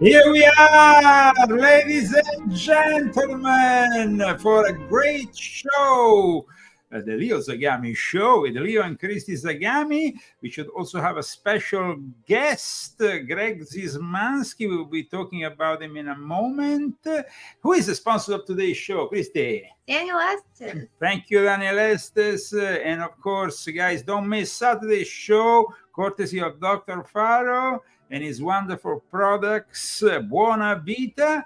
Here we are, ladies and gentlemen, for a great show. The Leo Zagami Show with Leo and Christy Zagami. We should also have a special guest, Greg Zismansky. We'll be talking about him in a moment. Who is the sponsor of today's show, Christy? Daniel Estes. Thank you, Daniel Estes. And of course, guys, don't miss Saturday's show, courtesy of Dr. Faro and his wonderful products, Buona Vita.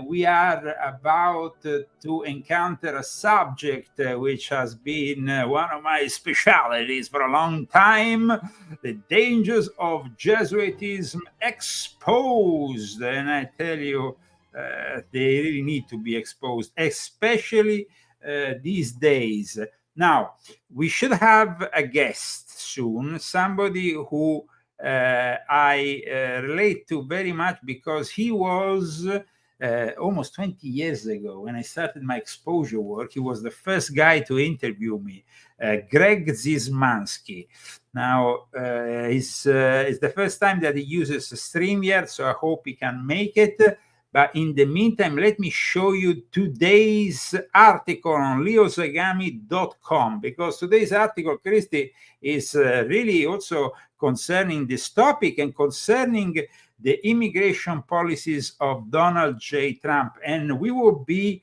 We are about to encounter a subject which has been one of my specialties for a long time, the dangers of Jesuitism exposed. And I tell you, they really need to be exposed, especially these days. Now, we should have a guest soon, somebody who I relate to very much, because he was almost 20 years ago when I started my exposure work. He was the first guy to interview me, Greg Zismansky. Now, it's the first time that he uses StreamYard, so I hope he can make it. But in the meantime, let me show you today's article on leozagami.com, because today's article, Christy, is really also concerning this topic and concerning the immigration policies of Donald J. Trump. And we will be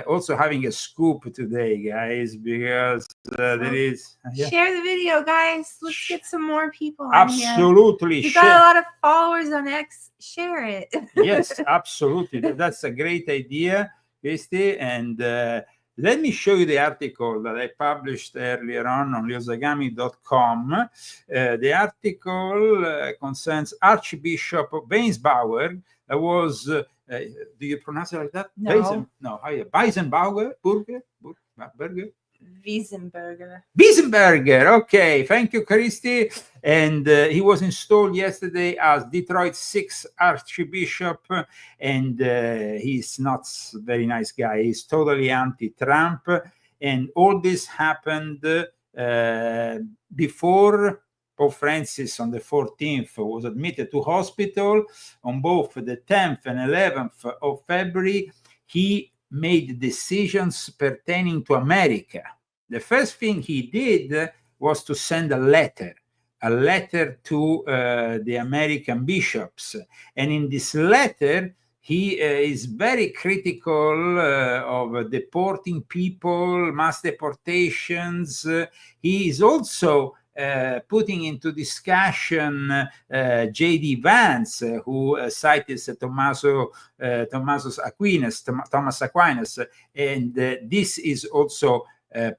also having a scoop today, guys, because there is... Share the video, guys. Let's get some more people. Absolutely. You got a lot of followers on X. Share it. Yes, absolutely. That's a great idea, Christy. And let me show you the article that I published earlier on leozagami.com. The article concerns Archbishop Weinsbauer. That was, do you pronounce it like that? No. Weisenbauer? Burger? Wiesenberger. Okay, thank you, Christy. And he was installed yesterday as Detroit's 6th Archbishop, and he's not a very nice guy. He's totally anti-Trump, and all this happened before Pope Francis on the 14th was admitted to hospital. On both the 10th and 11th of February, he made decisions pertaining to America. The first thing he did was to send a letter to the American bishops. And in this letter, he is very critical of deporting people, mass deportations. He is also putting into discussion J.D. Vance, who cited Thomas Aquinas. And this is also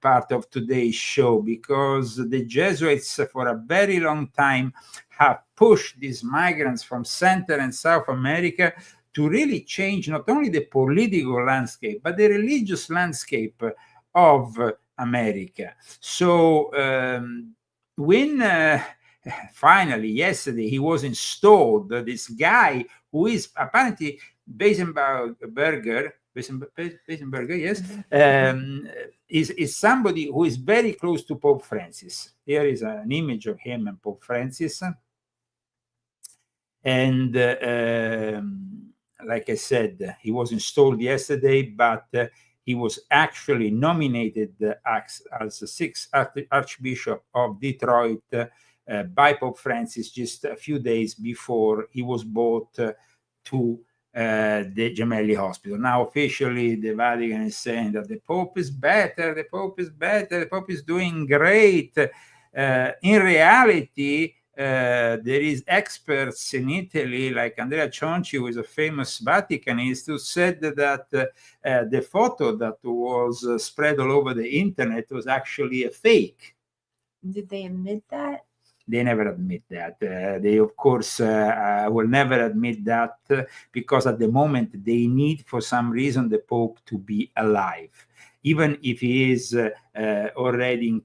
part of today's show, because the Jesuits for a very long time have pushed these migrants from Central and South America to really change not only the political landscape, but the religious landscape of America. So when finally yesterday he was installed, this guy who is apparently Weisenberger, yes, is somebody who is very close to Pope Francis. Here is an image of him and Pope Francis. And like I said, he was installed yesterday, but he was actually nominated as the 6th Archbishop of Detroit by Pope Francis just a few days before he was brought to the Gemelli Hospital. Now, officially, the Vatican is saying that the Pope is better, the Pope is doing great. In reality, there is experts in Italy, like Andrea Cionci, who is a famous Vaticanist, who said that the photo that was spread all over the internet was actually a fake. Did they admit that? They never admit that. They, of course, will never admit that, because at the moment they need, for some reason, the Pope to be alive. Even if he is already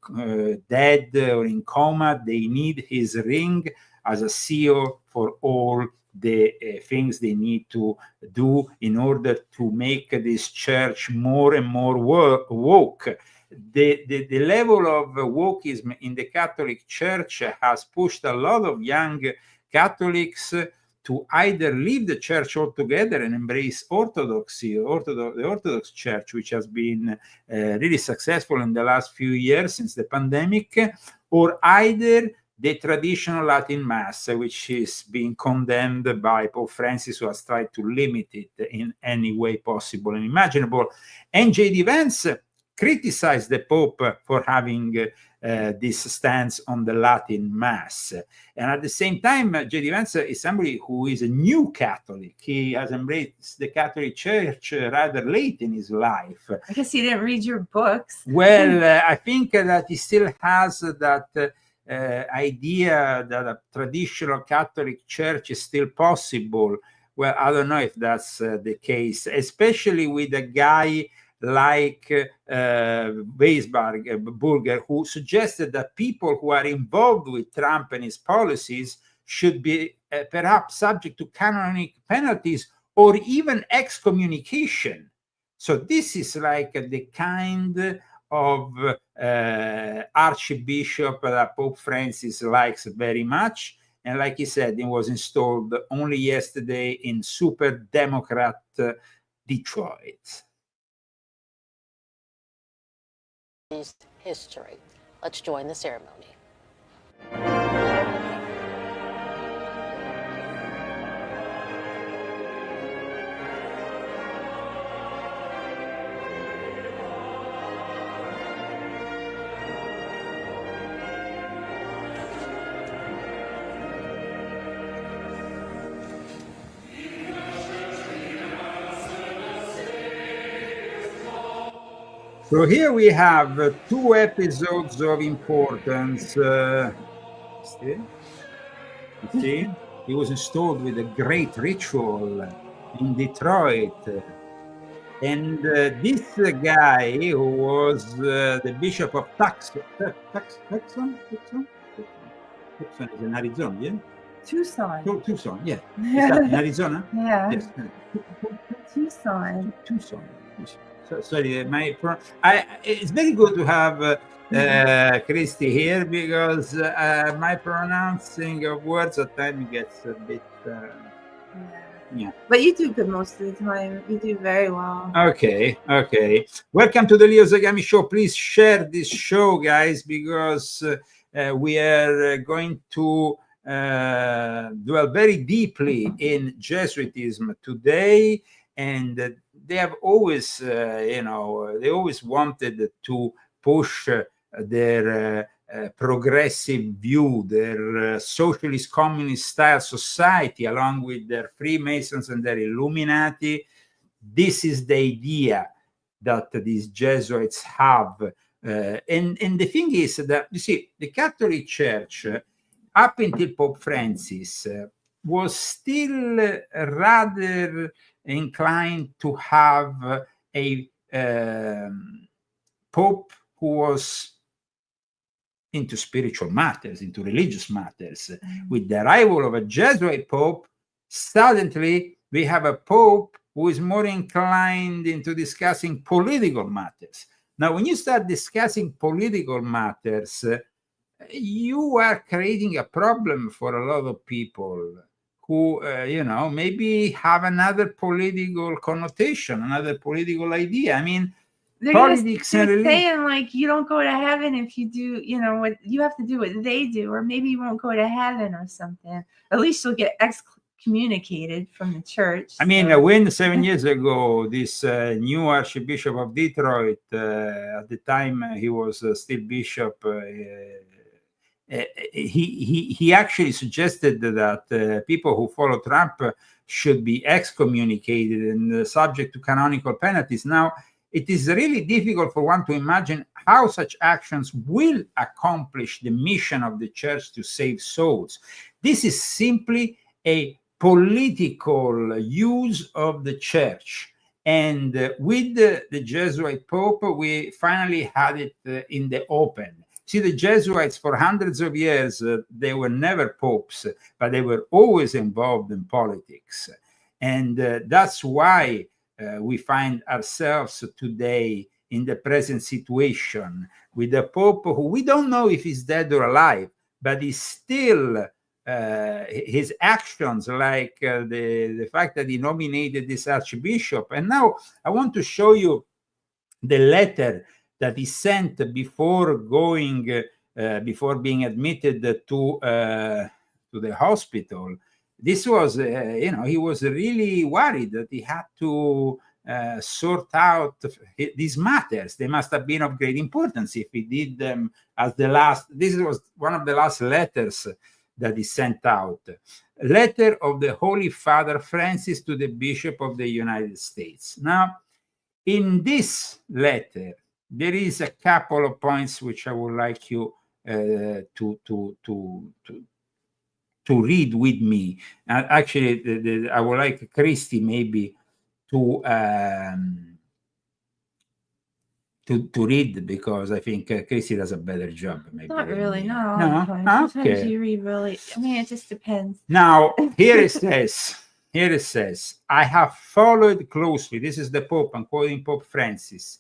dead or in coma, they need his ring as a seal for all the things they need to do in order to make this church more and more woke. The level of wokeism in the Catholic Church has pushed a lot of young Catholics to either leave the church altogether and embrace orthodoxy, the Orthodox Church, which has been really successful in the last few years since the pandemic, or either the traditional Latin Mass, which is being condemned by Pope Francis, who has tried to limit it in any way possible and imaginable. And J.D. Vance criticized the Pope for having this stance on the Latin Mass. And at the same time, J.D. Vance is somebody who is a new Catholic. He has embraced the Catholic Church rather late in his life. I guess he didn't read your books. Well, I think that he still has that idea that a traditional Catholic Church is still possible. Well, I don't know if that's the case, especially with a guy like Weisberger, who suggested that people who are involved with Trump and his policies should be perhaps subject to canonical penalties or even excommunication. So this is like the kind of archbishop that Pope Francis likes very much. And like he said, he was installed only yesterday in super Democrat Detroit. History. Let's join the ceremony. So here we have 2 episodes of importance. See? He was installed with a great ritual in Detroit. And this guy who was the Bishop of Tucson is in Arizona, yeah? Tucson, yeah. Is that in Arizona? Yeah. Yes. Tucson. So, sorry, it's very good to have Christy here, because my pronouncing of words at times gets a bit yeah. But you do good most of the time. You do very well. Okay. Welcome to the Leo Zagami Show. Please share this show, guys, because we are going to dwell very deeply in Jesuitism today. And they have always, they always wanted to push their progressive view, their socialist communist style society, along with their Freemasons and their Illuminati. This is the idea that these Jesuits have. And the thing is that, you see, the Catholic Church, up until Pope Francis, was still rather inclined to have a Pope who was into spiritual matters, into religious matters. With the arrival of a Jesuit Pope, suddenly we have a Pope who is more inclined into discussing political matters. Now, when you start discussing political matters, you are creating a problem for a lot of people who, maybe have another political connotation, another political idea. I mean, politics and religion. Saying like you don't go to heaven if you do, what you have to do what they do, or maybe you won't go to heaven or something. At least you'll get excommunicated from the church. I mean, when 7 years ago, this new Archbishop of Detroit, at the time he was still bishop, he actually suggested that people who follow Trump should be excommunicated and subject to canonical penalties. Now, it is really difficult for one to imagine how such actions will accomplish the mission of the church to save souls. This is simply a political use of the church. And with the Jesuit Pope, we finally had it in the open. See, the Jesuits, for hundreds of years, they were never popes, but they were always involved in politics. And that's why we find ourselves today in the present situation with a Pope who we don't know if he's dead or alive, but he's still his actions, like the fact that he nominated this archbishop. And now I want to show you the letter that he sent before going, before being admitted to the hospital. This was, he was really worried that he had to sort out these matters. They must have been of great importance if he did them as the last. This was one of the last letters that he sent out. Letter of the Holy Father Francis to the Bishop of the United States. Now, in this letter, there is a couple of points which I would like you to read with me. Actually, I would like Christy maybe to read, because I think Christy does a better job. Maybe Not really, me. not all No? the time. Sometimes Okay. you read really, I mean, it just depends. Now, here it says, I have followed closely. This is the Pope. I'm quoting Pope Francis.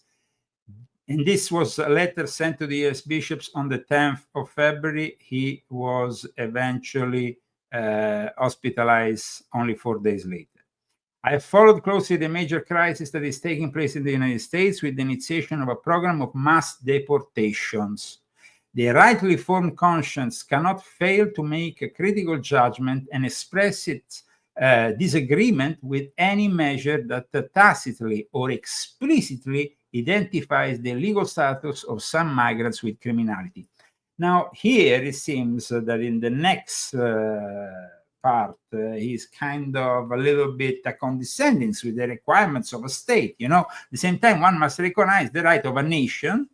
And this was a letter sent to the US bishops on the 10th of February. He was eventually hospitalized only 4 days later. I have followed closely the major crisis that is taking place in the United States with the initiation of a program of mass deportations. The rightly formed conscience cannot fail to make a critical judgment and express its disagreement with any measure that tacitly or explicitly identifies the legal status of some migrants with criminality. Now, here it seems that in the next part, he's kind of a little bit condescending with the requirements of a state. At the same time, one must recognize the right of a nation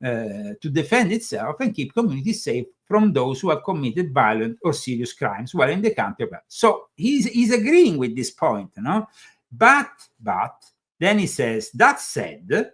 to defend itself and keep communities safe from those who have committed violent or serious crimes while in the country. So he's agreeing with this point, But then he says, that said,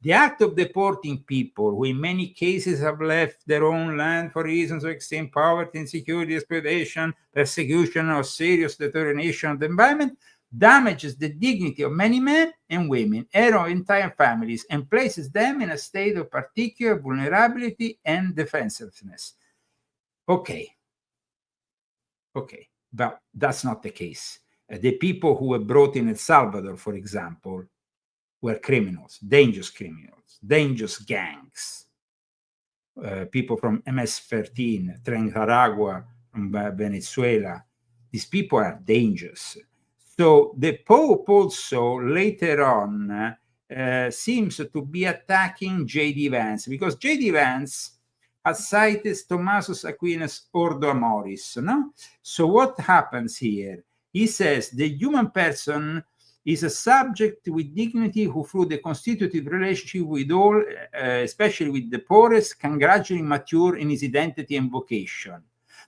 the act of deporting people who in many cases have left their own land for reasons of extreme poverty, insecurity, exploitation, persecution, or serious deterioration of the environment damages the dignity of many men and women and of entire families and places them in a state of particular vulnerability and defenselessness. Okay, but that's not the case. The people who were brought in El Salvador, for example, were criminals, dangerous gangs. People from MS-13, Nicaragua, from Venezuela. These people are dangerous. So the Pope also later on seems to be attacking J.D. Vance, because J.D. Vance has cited Thomasus Aquinas' Ordo Amoris. So what happens here? He says the human person is a subject with dignity who, through the constitutive relationship with all, especially with the poorest, can gradually mature in his identity and vocation.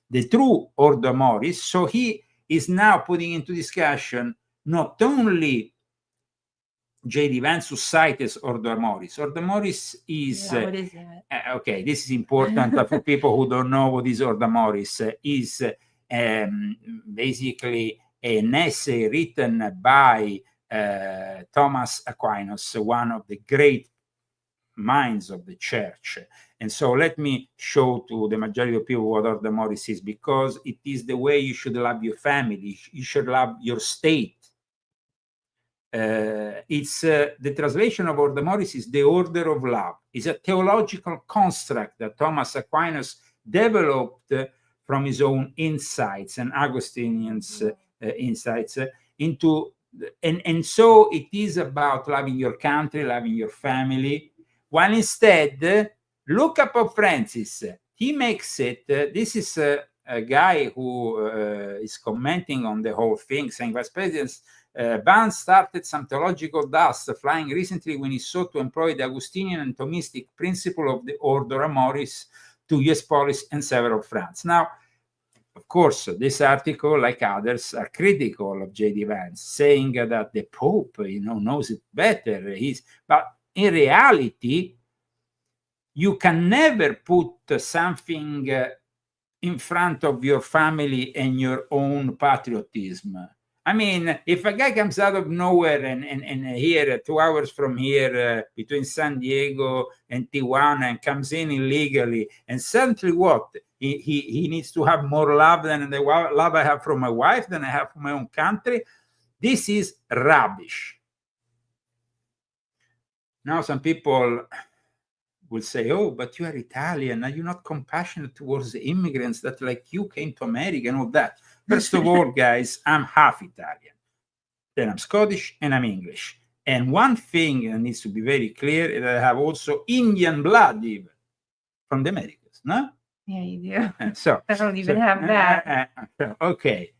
The true Ordo Amoris, so he is now putting into discussion not only J.D. Vance, who cites Ordo Amoris. Ordo Amoris is... what is that? Okay, this is important for people who don't know what is Ordo Amoris. Is basically an essay written by Thomas Aquinas, one of the great minds of the church. And so let me show to the majority of people what Ordo Amoris is, because it is the way you should love your family, you should love your state. It's the translation of Ordo Amoris is the order of love. It's a theological construct that Thomas Aquinas developed from his own insights and Augustinian's insights into, and so it is about loving your country, loving your family, while instead, look up Pope Francis. He makes it, this is a guy who is commenting on the whole thing, saying Vice President Vance started some theological dust flying recently when he sought to employ the Augustinian and Thomistic principle of the Ordo Amoris to US policy and several fronts. Now, of course, this article, like others, are critical of J.D. Vance, saying that the Pope, knows it better. But in reality, you can never put something in front of your family and your own patriotism. I mean, if a guy comes out of nowhere and here, 2 hours from here, between San Diego and Tijuana, and comes in illegally, and suddenly what? He needs to have more love than the love I have from my wife, than I have from my own country. This is rubbish. Now, some people will say, oh, but you are Italian. Are you not compassionate towards the immigrants that, like you, came to America and all that? First of all, guys, I'm half Italian. Then I'm Scottish and I'm English. And one thing that needs to be very clear is that I have also Indian blood, even from the Americas, no? Yeah, you do. So I don't even have that. Okay.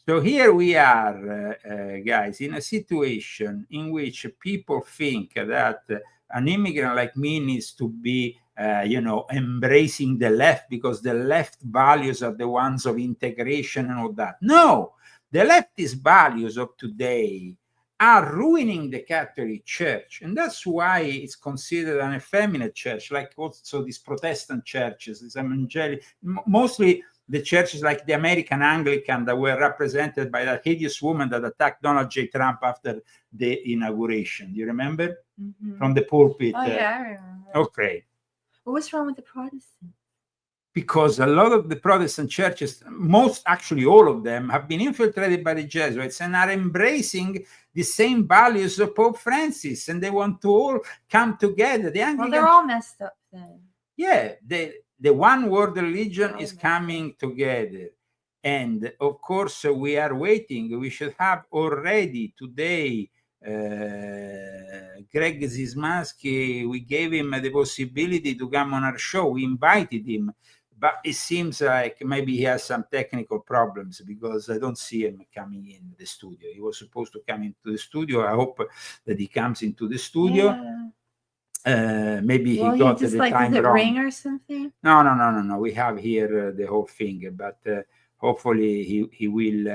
So here we are, guys, in a situation in which people think that an immigrant like me needs to be, embracing the left because the left values are the ones of integration and all that. No, the leftist values of today are ruining the Catholic Church. And that's why it's considered an effeminate church, like also these Protestant churches, these evangelical, mostly the churches like the American Anglican that were represented by that hideous woman that attacked Donald J. Trump after the inauguration. Do you remember? Mm-hmm. From the pulpit. Oh, yeah, I remember. Okay. But what's wrong with the Protestants? Because a lot of the Protestant churches, actually all of them, have been infiltrated by the Jesuits and are embracing the same values of Pope Francis, and they want to all come together. Well, they're all messed up then. Yeah, the one world religion is coming together. And of course, we are waiting. We should have already today Greg Zismansky. We gave him the possibility to come on our show. We invited him, but it seems like maybe he has some technical problems because I don't see him coming in the studio. He was supposed to come into the studio. I hope that he comes into the studio. Yeah. Maybe he got just the like, time does it wrong. ring or something? No. We have here the whole thing, but hopefully he will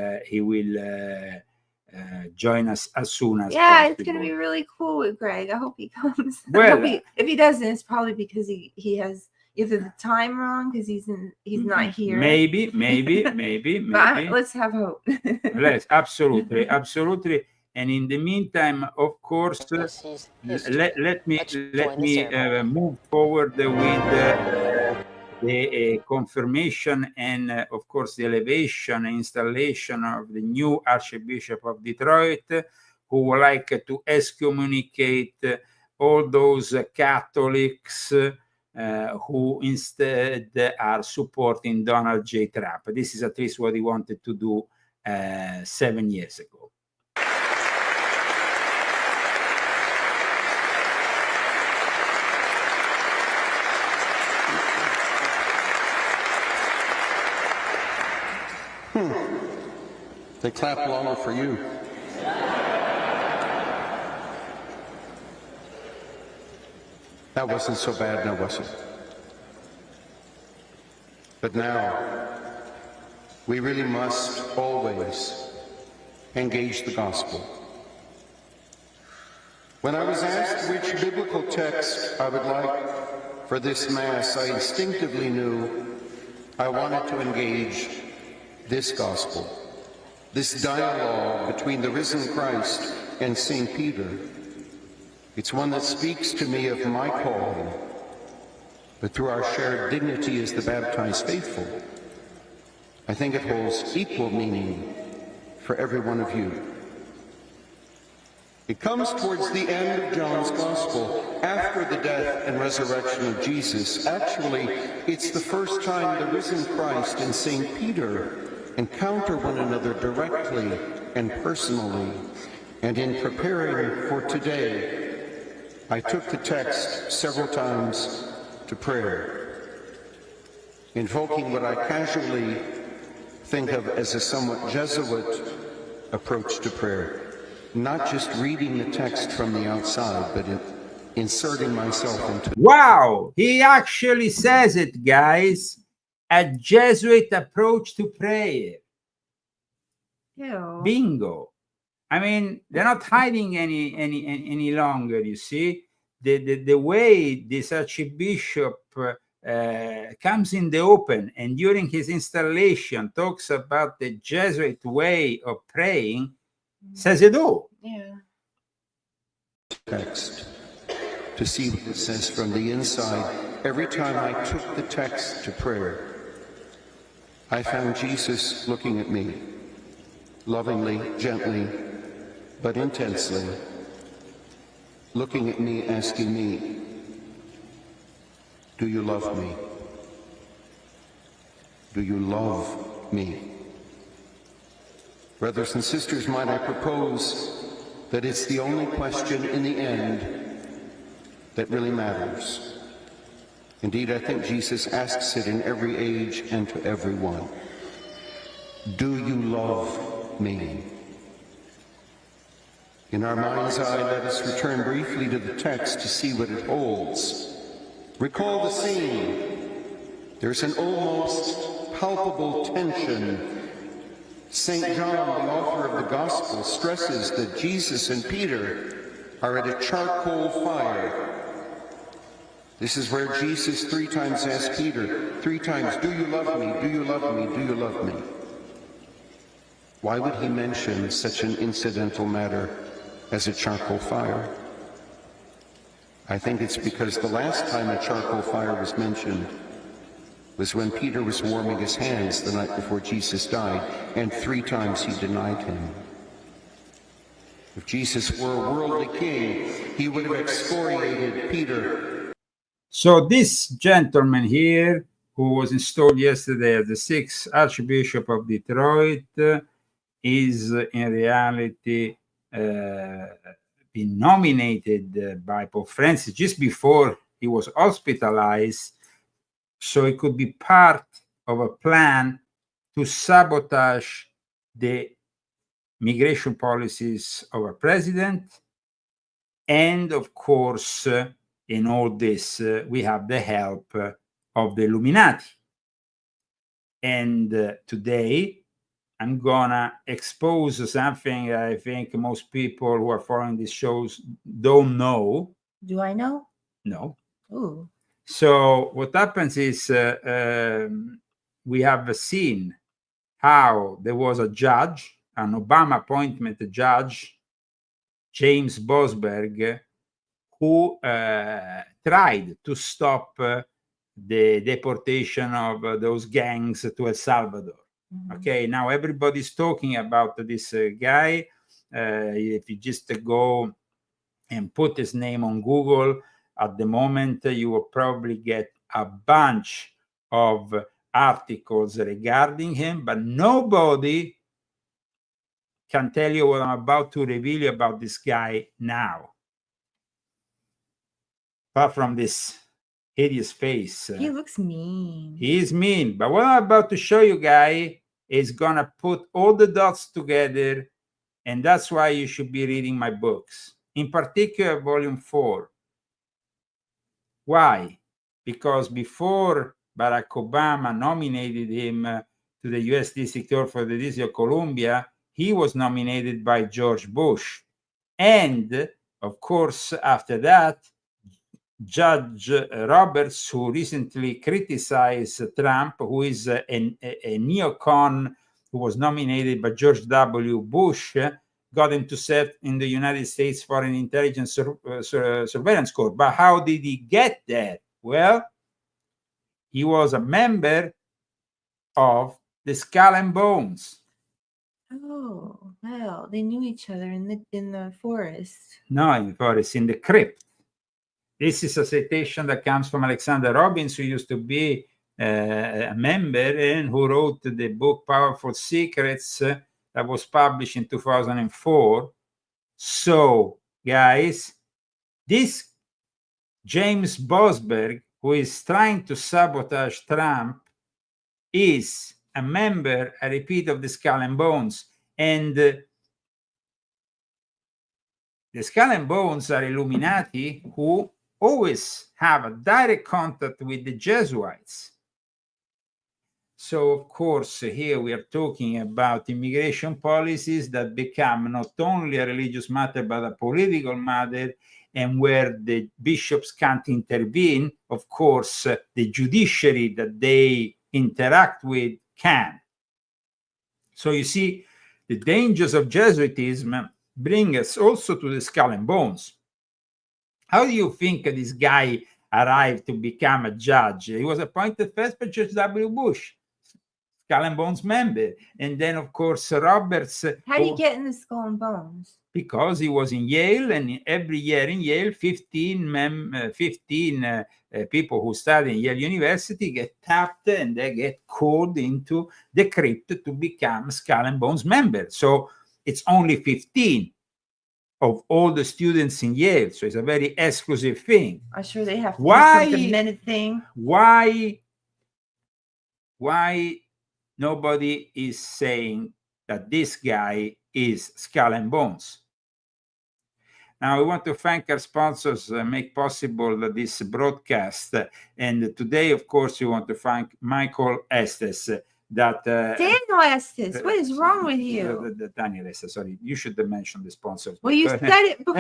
join us as soon as possible. It's gonna be really cool with Greg. I hope he comes. Well, if he doesn't, it's probably because he has either the time wrong because he's not here. Maybe. But let's have hope. Let's absolutely. And in the meantime, of course, let me move forward with the confirmation and, of course, the elevation and installation of the new Archbishop of Detroit, who would like to excommunicate all those Catholics who instead are supporting Donald J. Trump. This is at least what he wanted to do 7 years ago. They clap longer for you. That wasn't so bad, now was it? But now, we really must always engage the gospel. When I was asked which biblical text I would like for this Mass, I instinctively knew I wanted to engage this gospel, this dialogue between the risen Christ and St. Peter. It's one that speaks to me of my calling, but through our shared dignity as the baptized faithful, I think it holds equal meaning for every one of you. It comes towards the end of John's Gospel, after the death and resurrection of Jesus. Actually, it's the first time the risen Christ and St. Peter encounter one another directly and personally. And in preparing for today, I took the text several times to prayer, invoking what I casually think of as a somewhat Jesuit approach to prayer. Not just reading the text from the outside, but inserting myself into... Wow! He actually says it, guys. A Jesuit approach to prayer. Ew. Bingo. I mean, they're not hiding any longer, you see. The way this Archbishop comes in the open, and during his installation talks about the Jesuit way of praying, says it all. Yeah. Text to see what it says from the inside. Every time I took the text to prayer, I found Jesus looking at me, lovingly, gently, but intensely, looking at me, asking me, do you love me? Do you love me? Brothers and sisters, might I propose that it's the only question in the end that really matters. Indeed, I think Jesus asks it in every age and to everyone. Do you love me? In our mind's eye, let us return briefly to the text to see what it holds. Recall the scene. There's an almost palpable tension. St. John, the author of the Gospel, stresses that Jesus and Peter are at a charcoal fire. This is where Jesus 3 times asks Peter, 3 times, do you love me? Do you love me? Do you love me? Why would he mention such an incidental matter as a charcoal fire? I think it's because the last time a charcoal fire was mentioned was when Peter was warming his hands the night before Jesus died, and 3 times he denied him. If Jesus were a worldly king, he would have excoriated Peter. So this gentleman here, who was installed yesterday as the 6th Archbishop of Detroit, is in reality been nominated by Pope Francis just before he was hospitalized, so it could be part of a plan to sabotage the migration policies of our president. And of course, in all this, we have the help of the Illuminati. And today, I'm gonna expose something I think most people who are following these shows don't know. Do I know? No. Ooh. So what happens is we have seen how there was a judge, an Obama appointment judge, James Bosberg, who tried to stop the deportation of those gangs to El Salvador. Okay, now everybody's talking about this guy. If you just go and put his name on Google, at the moment, you will probably get a bunch of articles regarding him, but nobody can tell you what I'm about to reveal you about this guy now. Apart from this hideous face. He looks mean. He is mean, but what I'm about to show you, guy, is gonna put all the dots together, and that's why you should be reading my books, in particular volume 4. Why? Because before Barack Obama nominated him to the U.S. District Court for the District of Columbia, he was nominated by George Bush. And of course, after that, Judge Roberts, who recently criticized Trump, who is a neocon who was nominated by George W. Bush, got him to serve in the United States Foreign Intelligence Surveillance Court. But how did he get there? Well, he was a member of the Skull and Bones. Oh, well, they knew each other in the forest. No, in the forest, in the crypt. This is a citation that comes from Alexander Robbins, who used to be a member and who wrote the book Powerful Secrets that was published in 2004. So, guys, this James Bosberg, who is trying to sabotage Trump, is a member, I repeat, of the Skull and Bones. And the Skull and Bones are Illuminati who always have a direct contact with the Jesuits. So, of course, here we are talking about immigration policies that become not only a religious matter, but a political matter, and where the bishops can't intervene. Of course, the judiciary that they interact with can. So you see, the dangers of Jesuitism bring us also to the skull and bones. How do you think this guy arrived to become a judge? He was appointed first by George W. Bush, Skull and Bones member. And then, of course, Roberts. How do you get in the Skull and Bones? Because he was in Yale, and every year in Yale, 15 people who study in Yale University get tapped and they get called into the crypt to become Skull and Bones members. So it's only 15 of all the students in Yale. So it's a very exclusive thing. I'm sure they have to Why- do some minute thing. Why nobody is saying that this guy is Skull and Bones? Now, we want to thank our sponsors make possible this broadcast. And today, of course, we want to thank Michael Estes. Daniel Estes, what is wrong with you? Daniel Estes, sorry. You should mention the sponsors. Well, you said it before.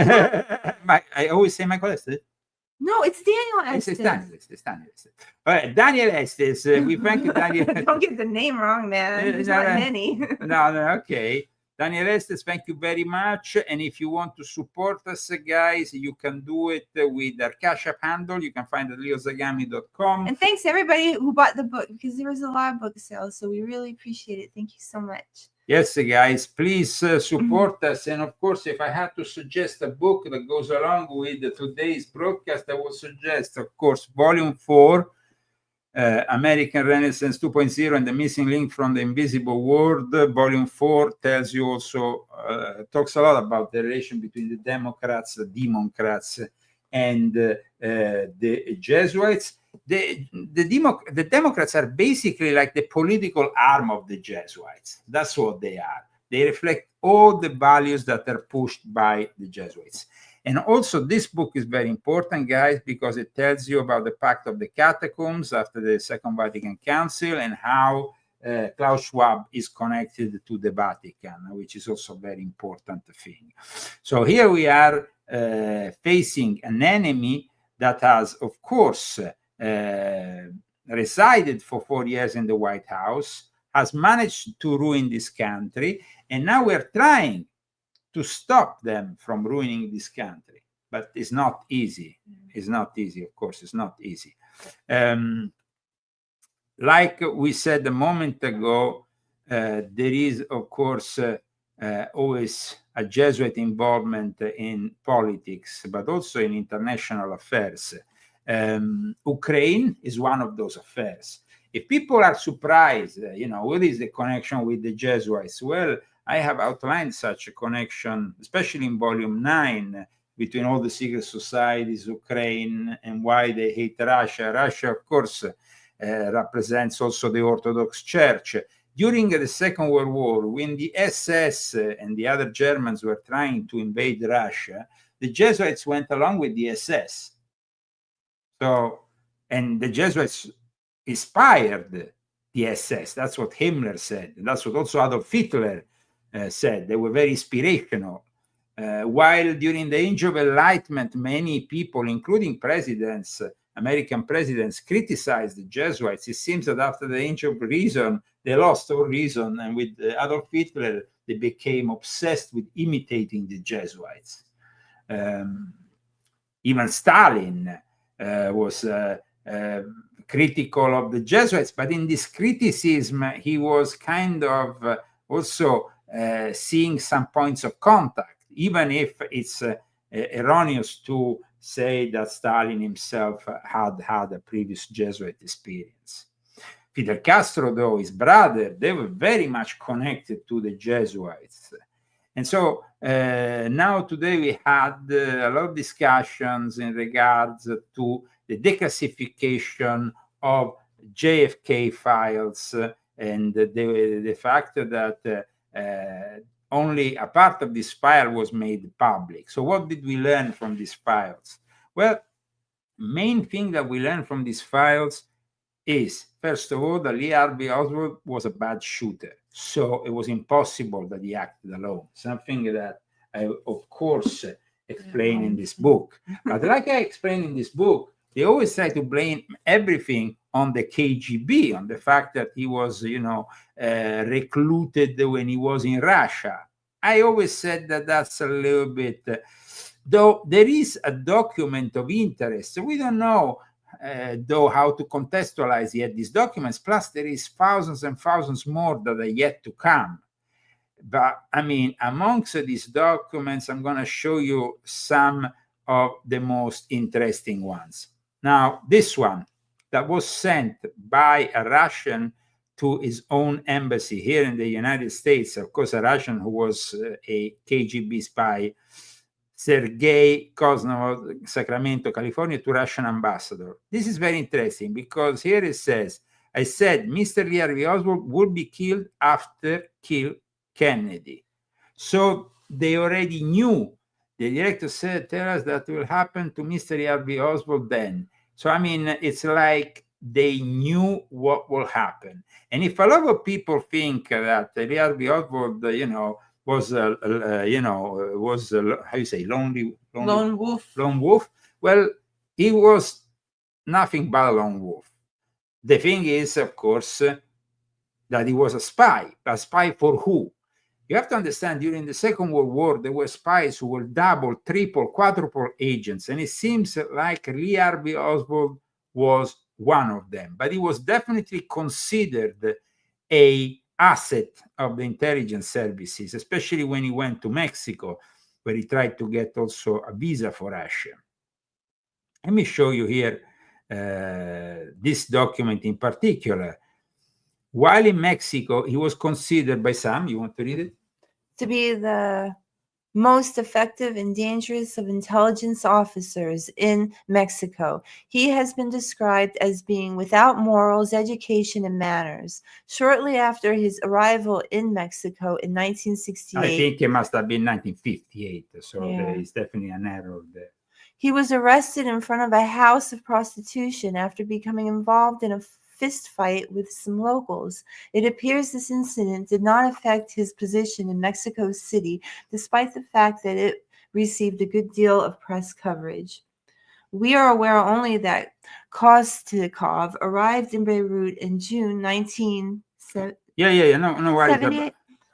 I always say Michael Estes. No, it's Daniel It's Estes. Daniel Estes. Daniel Estes. All right, Daniel Estes. We thank you, Daniel. Don't get the name wrong, man. There's not many. No, okay. Daniel Estes, thank you very much. And if you want to support us, guys, you can do it with our Cash App handle. You can find it at leozagami.com. And thanks to everybody who bought the book, because there was a lot of book sales, so we really appreciate it. Thank you so much. Yes, guys, please support us. And of course, if I had to suggest a book that goes along with today's broadcast, I would suggest, of course, Volume 4, American Renaissance 2.0 and the Missing Link from the Invisible World. Volume 4 tells you also, talks a lot about the relation between the Democrats, and the Jesuits. The Democrats are basically like the political arm of the Jesuits. That's what they are. They reflect all the values that are pushed by the Jesuits. And also, this book is very important, guys, because it tells you about the Pact of the Catacombs after the Second Vatican Council and how Klaus Schwab is connected to the Vatican, which is also a very important thing. So here we are facing an enemy that has, of course, resided for 4 years in the White House, has managed to ruin this country, and now we're trying to stop them from ruining this country. But it's not easy. It's not easy, of course, it's not easy. Like we said a moment ago, there is, of course, always a Jesuit involvement in politics, but also in international affairs. Ukraine is one of those affairs. If people are surprised, what is the connection with the Jesuits? Well, I have outlined such a connection, especially in Volume 9, between all the secret societies, Ukraine, and why they hate Russia. Russia, of course, represents also the Orthodox Church. During the Second World War, when the SS and the other Germans were trying to invade Russia, the Jesuits went along with the SS. And the Jesuits inspired the SS. That's what Himmler said. And that's what also Adolf Hitler said. They were very inspirational. While during the Age of Enlightenment, many people, including presidents, American presidents, criticized the Jesuits, it seems that after the Age of Reason, they lost all reason. And with Adolf Hitler, they became obsessed with imitating the Jesuits. Even Stalin was critical of the Jesuits, but in this criticism, he was kind of also seeing some points of contact, even if it's erroneous to say that Stalin himself had a previous Jesuit experience. Fidel Castro, though, his brother, they were very much connected to the Jesuits. And so now today we had a lot of discussions in regards to the declassification of JFK files and the fact that only a part of this file was made public. So what did we learn from these files? Well, main thing that we learned from these files is, first of all, that Lee Harvey Oswald was a bad shooter. So it was impossible that he acted alone. Something that I, of course, explain in this book. But like I explained in this book, they always try to blame everything on the KGB, on the fact that he was, recruited when he was in Russia. I always said that that's a little bit, though there is a document of interest. We don't know, though, how to contextualize yet these documents. Plus, there is thousands and thousands more that are yet to come. But I mean, amongst these documents, I'm going to show you some of the most interesting ones. Now, this one that was sent by a Russian to his own embassy here in the United States, of course, a Russian who was a KGB spy, Sergei Kozlov, Sacramento, California, to Russian ambassador. This is very interesting because here it says, I said, Mr. Lee Harvey Oswald would be killed after kill Kennedy. So they already knew. The director said, tell us that will happen to Mr. Lee Harvey Oswald then. So, I mean, it's like they knew what will happen. And if a lot of people think that Lee Harvey Oswald, was how you say, lone wolf. Well, he was nothing but a lone wolf. The thing is, of course, that he was a spy for who? You have to understand, during the Second World War, there were spies who were double, triple, quadruple agents, and it seems like Lee Harvey Oswald was one of them. But he was definitely considered an asset of the intelligence services, especially when he went to Mexico, where he tried to get also a visa for Russia. Let me show you here this document in particular. While in Mexico, he was considered by some, you want to read it? To be the most effective and dangerous of intelligence officers in Mexico. He has been described as being without morals, education, and manners. Shortly after his arrival in Mexico in 1968, I think it must have been 1958, so there is definitely an error there. He was arrested in front of a house of prostitution after becoming involved in a fist fight with some locals. It appears this incident did not affect his position in Mexico City, despite the fact that it received a good deal of press coverage. We are aware only that Kostikov arrived in Beirut in June 1978.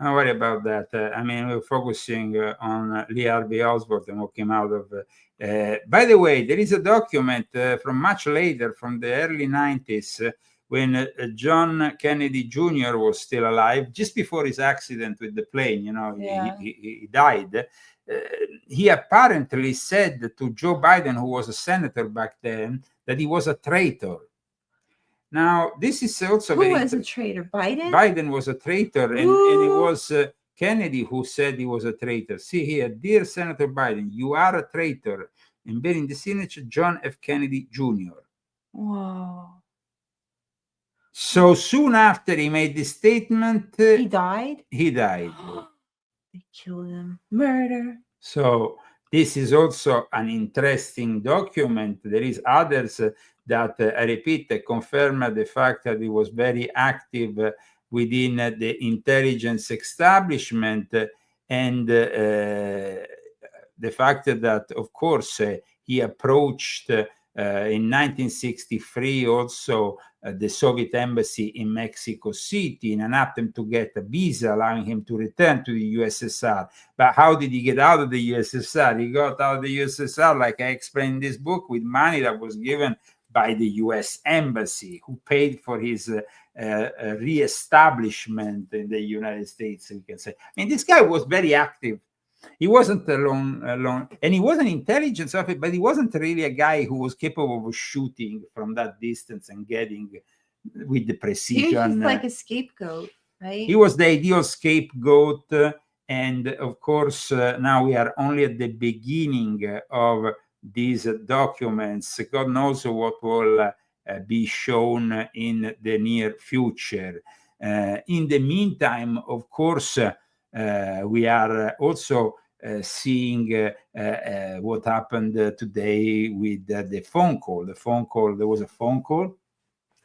Don't worry about that. I mean, we're focusing on Lee Harvey Oswald and what came out of. By the way, there is a document from much later, from the early 90s, when John Kennedy Jr. was still alive, just before his accident with the plane. He died. He apparently said to Joe Biden, who was a senator back then, that he was a traitor. Now, this is also Who was a traitor? Biden? Biden was a traitor, and it was Kennedy who said he was a traitor. See here, dear Senator Biden, you are a traitor. And bearing the signature, John F. Kennedy Jr. Wow. So soon after he made this statement, he died? He died. They killed him. Murder. So this is also an interesting document. There is others that, I repeat, confirm the fact that he was very active within the intelligence establishment, and the fact that, of course, he approached in 1963 also the Soviet embassy in Mexico City in an attempt to get a visa allowing him to return to the USSR. But how did he get out of the USSR? He got out of the USSR, like I explained in this book, with money that was given by the US embassy, who paid for his re-establishment in the United States, we can say. I mean, this guy was very active. He wasn't alone, and he was an intelligence officer, but he wasn't really a guy who was capable of shooting from that distance and getting with the precision. He was just like a scapegoat, right? He was the ideal scapegoat, and of course, now we are only at the beginning of these documents. God knows what will be shown in the near future. In the meantime, of course, we are also seeing what happened today with the phone call. There was a phone call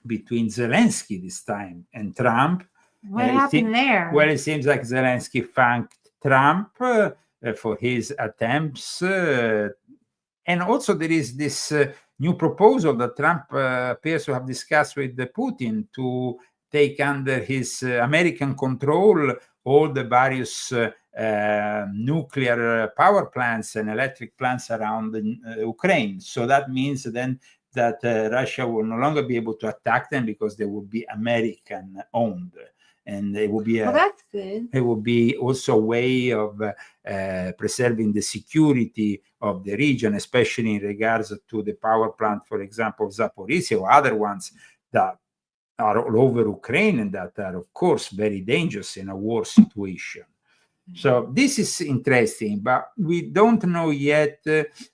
between Zelensky this time and Trump. What happened there? Well, it seems like Zelensky thanked Trump for his attempts. And also there is this new proposal that Trump appears to have discussed with Putin to take under his American control all the various nuclear power plants and electric plants around Ukraine. So that means then that Russia will no longer be able to attack them because they will be American owned. And it will be well, that's good. It will be also a way of preserving the security of the region, especially in regards to the power plant, for example, Zaporizhia or other ones that are all over Ukraine and that are, of course, very dangerous in a war situation. So this is interesting, but we don't know yet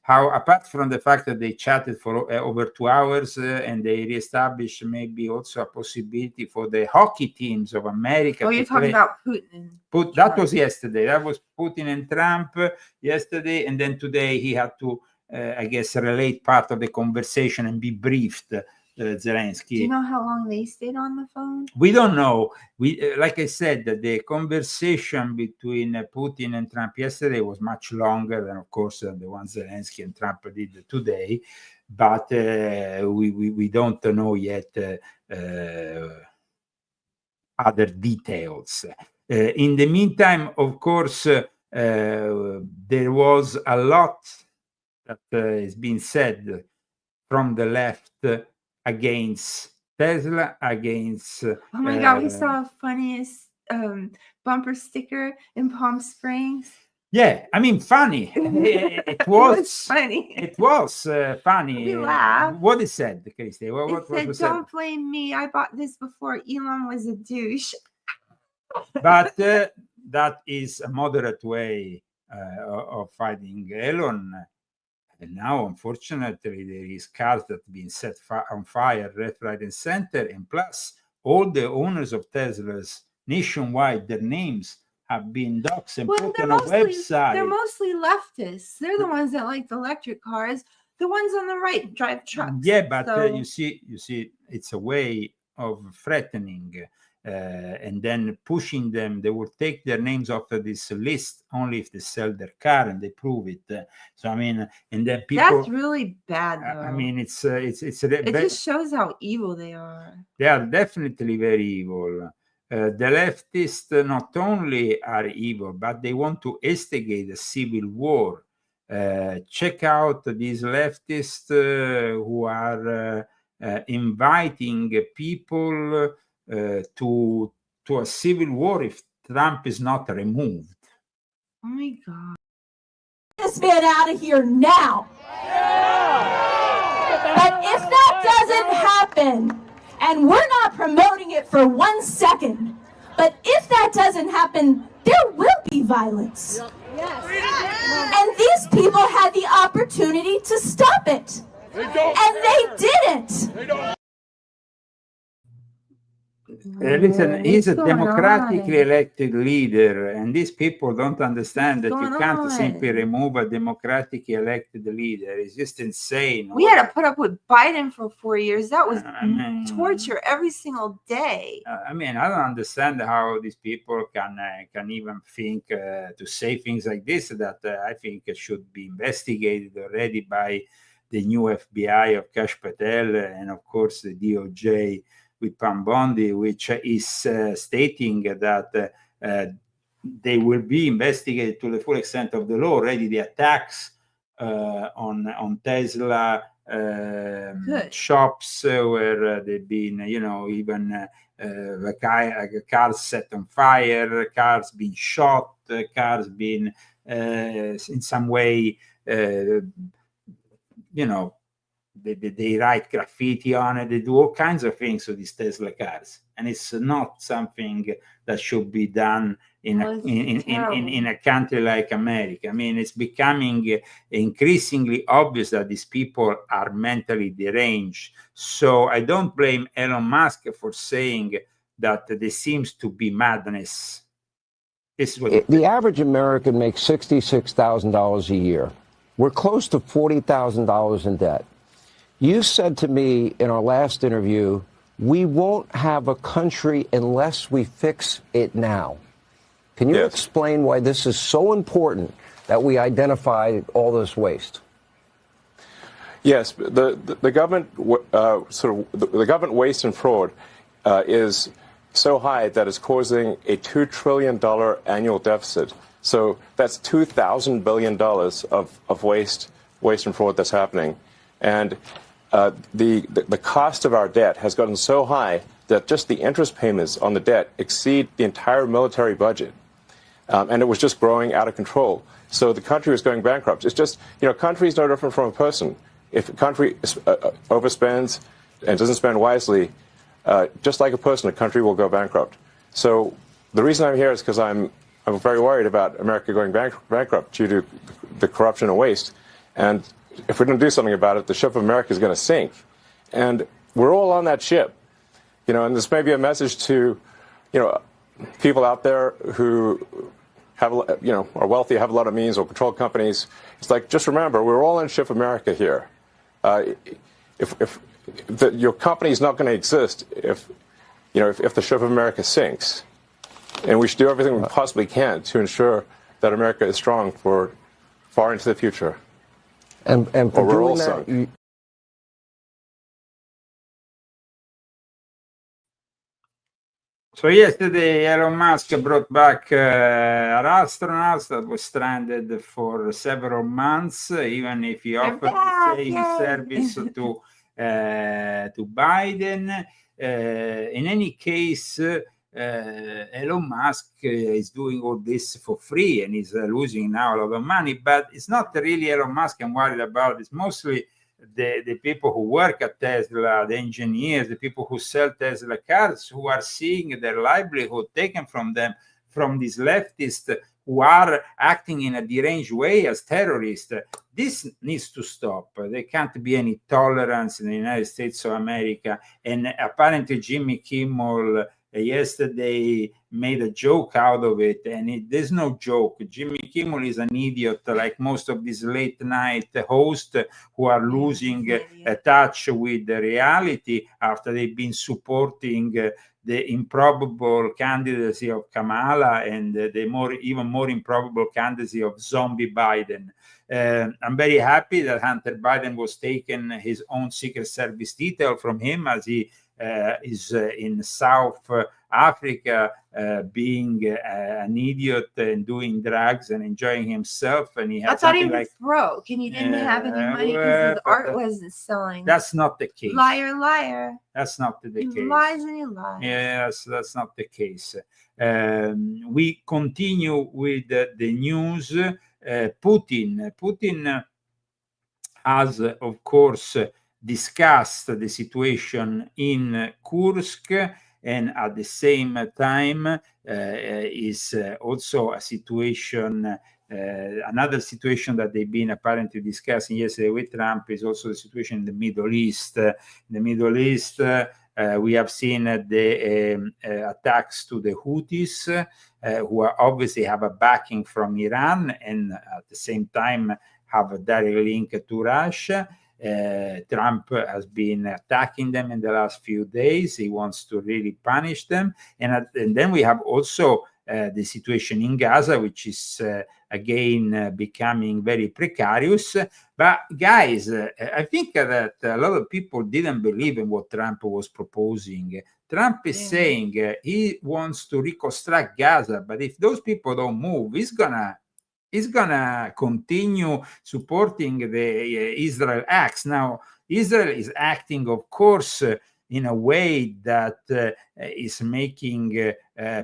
how, apart from the fact that they chatted for over 2 hours and they reestablished maybe also a possibility for the hockey teams of America. Oh, you're talking about Putin. That was yesterday. That was Putin and Trump yesterday. And then today he had to, I guess, relate part of the conversation and be briefed. Zelensky. Do you know how long they stayed on the phone? We don't know. We, like I said, the conversation between Putin and Trump yesterday was much longer than, of course, the one Zelensky and Trump did today. But we don't know yet other details. In the meantime, of course, there was a lot that is being said from the left against Tesla, against... oh my God, we saw the funniest bumper sticker in Palm Springs. Yeah, I mean, funny. It was funny. It was funny. We laughed. What it said, Christy? What said, was don't blame me. I bought this before Elon was a douche. But that is a moderate way of fighting Elon. And now, unfortunately, there is cars that have been set on fire left, right, and center. And plus, all the owners of Teslas nationwide, their names have been doxed and put on a website. They're mostly leftists. They're the ones that like the electric cars. The ones on the right drive trucks. Yeah, but you see, it's a way of threatening and then pushing them. They will take their names off of this list only if they sell their car and they prove it. So I mean, and then people. That's really bad, though. I mean, it just shows how evil they are. They are definitely very evil. The leftists not only are evil, but they want to instigate a civil war. Check out these leftists who are inviting people to a civil war if Trump is not removed. Oh my God. This man out of here now. But if that doesn't happen, and we're not promoting it for 1 second, but if that doesn't happen, there will be violence. Yes. And these people had the opportunity to stop it. And they didn't. Listen, he's a democratically elected leader, and these people don't understand that you can't simply remove a democratically elected leader. It's just insane. We had to put up with Biden for 4 years. That was torture every single day. I mean, I don't understand how these people can even think to say things like this, that I think it should be investigated already by the new FBI of Kash Patel and, of course, the DOJ with Pam Bondi, which is stating that they will be investigated to the full extent of the law. Already the attacks on Tesla shops where they've been, even cars set on fire, cars being shot, cars being in some way, they write graffiti on it. They do all kinds of things with these Tesla cars, and it's not something that should be done in a country like America. I mean, it's becoming increasingly obvious that these people are mentally deranged. So I don't blame Elon Musk for saying that there seems to be madness. This is what the average American makes $66,000 a year. We're close to $40,000 in debt. You said to me in our last interview We won't have a country unless we fix it now. Can you explain why this is so important that we identify all this waste? Yes, the government the government waste and fraud is so high that it's causing a $2 trillion annual deficit. So that's $2,000 billion of waste and fraud that's happening, and the cost of our debt has gotten so high that just the interest payments on the debt exceed the entire military budget, and it was just growing out of control. So the country was going bankrupt. It's just, a country is no different from a person. If a country overspends and doesn't spend wisely, just like a person, a country will go bankrupt. So the reason I'm here is because I'm very worried about America going bankrupt due to the corruption and waste. And if we don't do something about it, the ship of America is going to sink. And we're all on that ship. And this may be a message to, people out there who have, are wealthy, have a lot of means, or control companies. It's like, just remember, we're all in ship of America here. Your company is not going to exist if the ship of America sinks, and we should do everything we possibly can to ensure that America is strong for far into the future. And for doing that, So yesterday, Elon Musk brought back an astronaut that was stranded for several months, even if he offered the same service to Biden. In any case, Elon Musk is doing all this for free and is losing now a lot of money. But it's not really Elon Musk I'm worried about. It's mostly the people who work at Tesla, the engineers, the people who sell Tesla cars, who are seeing their livelihood taken from them, from these leftists who are acting in a deranged way as terrorists. This needs to stop. There can't be any tolerance in the United States of America. And apparently Jimmy Kimmel yesterday made a joke out of it, and there's no joke. Jimmy Kimmel is an idiot, like most of these late night hosts who are losing touch with the reality after they've been supporting the improbable candidacy of Kamala and the even more improbable candidacy of zombie Biden. I'm very happy that Hunter Biden was taken his own Secret Service detail from him, as he is in South Africa being an idiot and doing drugs and enjoying himself. And he had I thought he was broke and he didn't have any money because his art wasn't selling. That's not the case. Liar, liar. That's not the case. He lies and he lies. Yes, that's not the case. We continue with the news. Putin has, of course, discussed the situation in Kursk, and at the same time is also a situation, another situation that they've been apparently discussing yesterday with Trump is also the situation in the Middle East. In the Middle East, we have seen the attacks to the Houthis, who are obviously have a backing from Iran and at the same time have a direct link to Russia. Trump has been attacking them in the last few days. He wants to really punish them. And then we have also the situation in Gaza, which is again becoming very precarious. But guys, I think that a lot of people didn't believe in what Trump was proposing. Trump is saying he wants to reconstruct Gaza, but if those people don't move, he's gonna continue supporting the Israel acts. Now, Israel is acting, of course, in a way that is making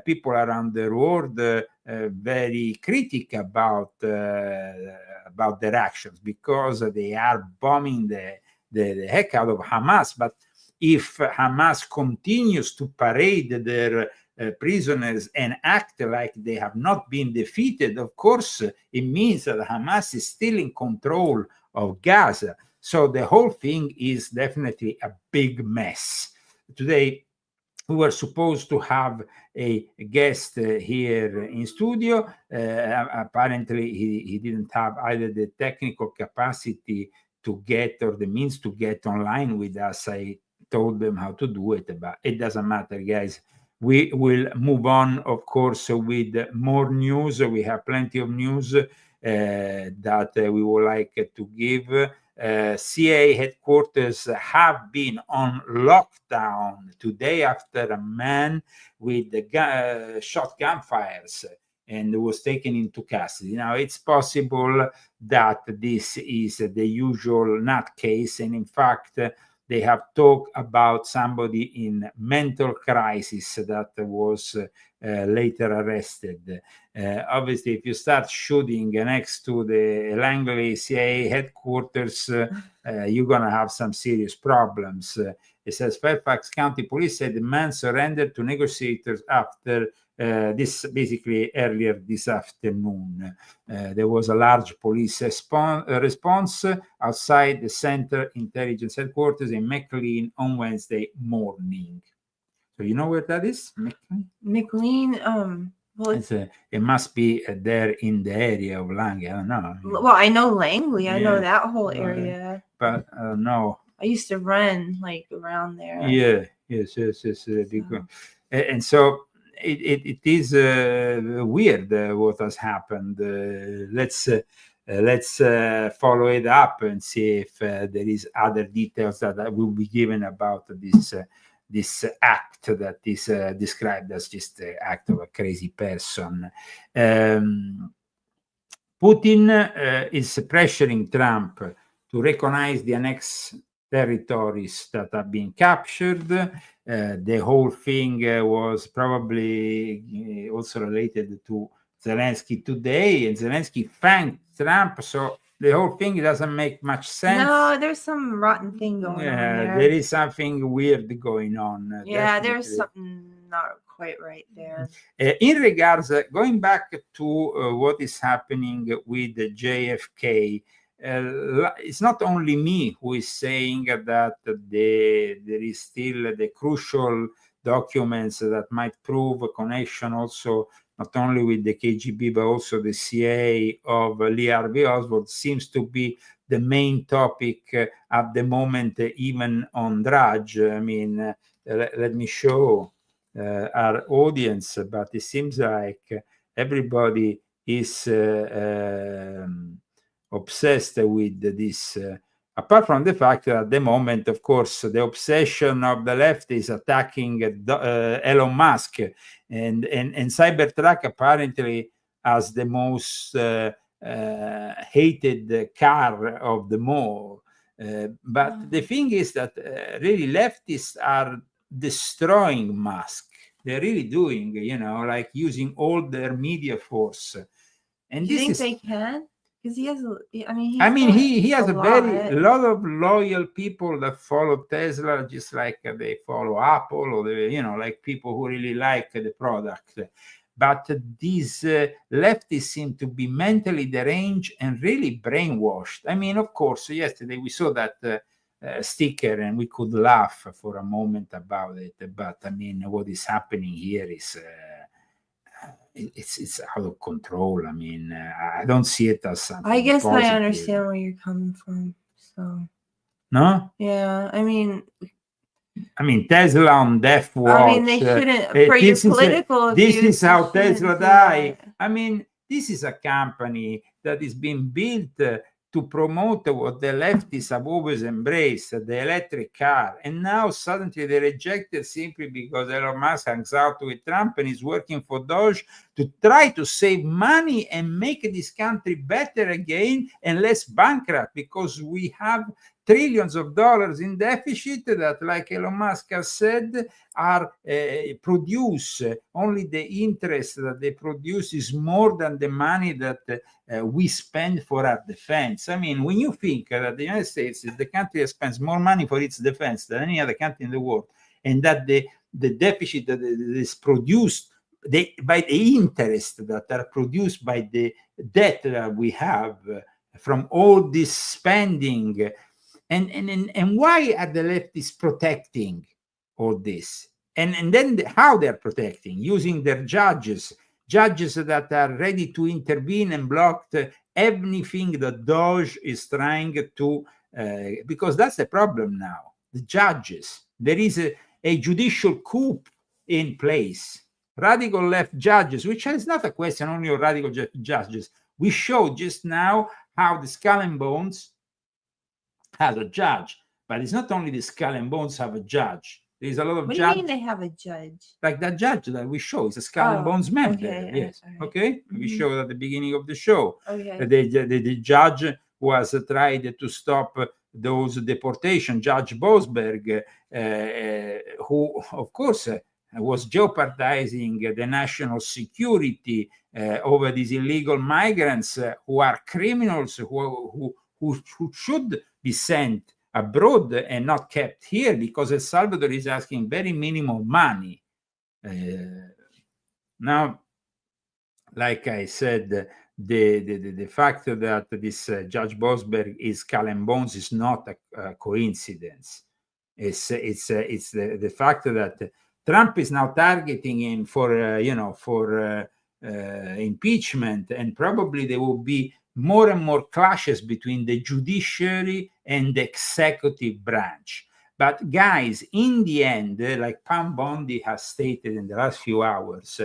people around the world very critical about their actions, because they are bombing the heck out of Hamas. But if Hamas continues to parade their prisoners and act like they have not been defeated, of course, it means that Hamas is still in control of Gaza. So the whole thing is definitely a big mess. Today, we were supposed to have a guest here in studio. Apparently, he didn't have either the technical capacity to get or the means to get online with us. I told them how to do it, but it doesn't matter, guys. We will move on, of course, with more news. We have plenty of news that we would like to give. CIA headquarters have been on lockdown today after a man with shot gunfires and was taken into custody. Now, it's possible that this is the usual nutcase, and in fact, they have talked about somebody in mental crisis that was later arrested. Obviously, if you start shooting next to the Langley CIA headquarters, you're going to have some serious problems. It says Fairfax County Police said the man surrendered to negotiators after this basically earlier this afternoon. There was a large police response outside the Center Intelligence Headquarters in McLean on Wednesday morning. So you know where that is? McLean, well, it must be there in the area of Langley. I don't know. Well, I know Langley. I know that whole area. But no. I used to run like around there. Yeah. Yes. And so it is weird what has happened. Let's follow it up and see if there is other details that will be given about this act that is described as just the act of a crazy person. Putin is pressuring Trump to recognize the annexed territories that have been captured. The whole thing was probably also related to Zelensky today, and Zelensky thanked Trump. So the whole thing doesn't make much sense. No, there's some rotten thing going on there. There is something weird going on. Yeah, there's something not quite right there. In regards, going back to what is happening with the JFK, it's not only me who is saying that there is still the crucial documents that might prove a connection also not only with the KGB but also the CIA of Lee Harvey Oswald seems to be the main topic at the moment, even on Drudge. I mean, let me show our audience, but it seems like everybody is obsessed with this, apart from the fact that at the moment, of course, the obsession of the left is attacking Elon Musk, and Cybertruck apparently as the most hated car of them all. But the thing is that really leftists are destroying Musk. They're really doing, like using all their media force. And Do you think they can? Because he has, he has a lot of loyal people that follow Tesla, just like they follow Apple, or like people who really like the product. But these leftists seem to be mentally deranged and really brainwashed. I mean, of course, yesterday we saw that sticker and we could laugh for a moment about it. But I mean, what is happening here is it's out of control. I mean, I don't see it as something I guess positive. I understand where you're coming from. So no, yeah, I mean, Tesla on death watch. I mean, they shouldn't for your political. This is how Tesla die. I mean, this is a company that is being built to promote what the leftists have always embraced, the electric car. And now suddenly they reject it simply because Elon Musk hangs out with Trump and is working for Doge to try to save money and make this country better again and less bankrupt, because we have trillions of dollars in deficit that, like Elon Musk has said, are produce only the interest that they produce is more than the money that we spend for our defense. I mean, when you think that the United States is the country that spends more money for its defense than any other country in the world, and that the deficit that is produced by the interest that are produced by the debt that we have from all this spending, and why are the leftists protecting all this? And then how they're protecting? Using their judges that are ready to intervene and block everything that Doge is trying to, because that's the problem now. The judges, There is a judicial coup in place. Radical left judges, which is not a question only of radical judges. We showed just now how the Skull and Bones has a judge, but it's not only the Skull and Bones have a judge. There's a lot of What do judges. you mean they have a judge? Like that judge that we show is a Skull and Bones member. okay, Yes. all right. Okay. We showed at the beginning of the show. Okay. The judge was tried to stop those deportation. Judge Bosberg, who, of course, was jeopardizing the national security over these illegal migrants who are criminals who should be sent abroad and not kept here, because El Salvador is asking very minimal money. Now, like I said, the fact that this Judge Bosberg is Skull and Bones is not a coincidence. It's the fact that Trump is now targeting him for impeachment, and probably there will be more and more clashes between the judiciary and the executive branch. But guys, in the end, like Pam Bondi has stated in the last few hours,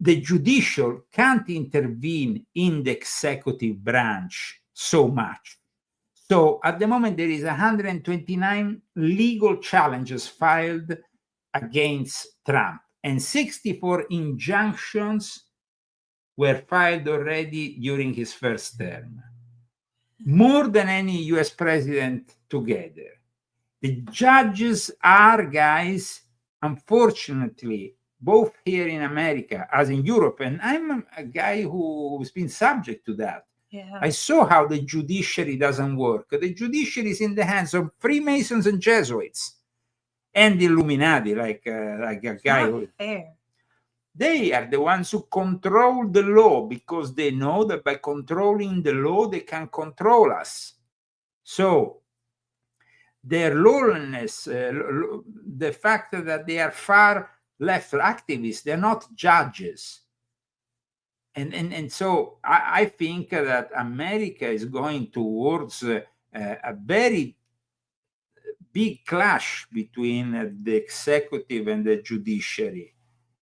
the judicial can't intervene in the executive branch so much. So at the moment, there is 129 legal challenges filed against Trump, and 64 injunctions were filed already during his first term. More than any US president together. The judges are, guys, unfortunately, both here in America as in Europe, and I'm a guy who's been subject to that. Yeah. I saw how the judiciary doesn't work. The judiciary is in the hands of Freemasons and Jesuits and the Illuminati, like a guy who... fair. They are the ones who control the law, because they know that by controlling the law, they can control us. So their lawlessness, the fact that they are far left activists, they're not judges. And so I think that America is going towards a very big clash between the executive and the judiciary.